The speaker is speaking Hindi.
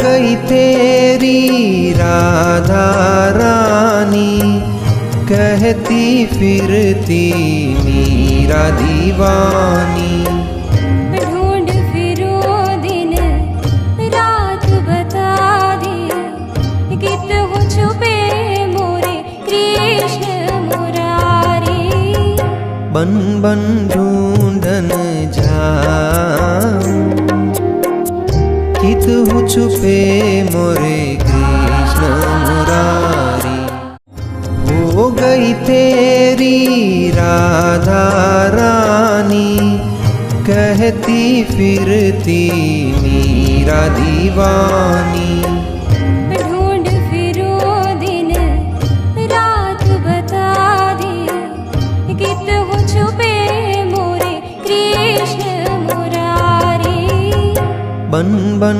गई तेरी राधा रानी, कहती फिरती मीरा दीवानी। ढूंढ फिरो दिन रात बता दे, कित हो छुपे मोरे कृष्ण मुरारी। बन बन ढूंढन जाऊं, कित हो छुपे मोरे कृष्ण मुरारी। हो गई तेरी राधा रानी, कहती फिरती मीरा दीवानी।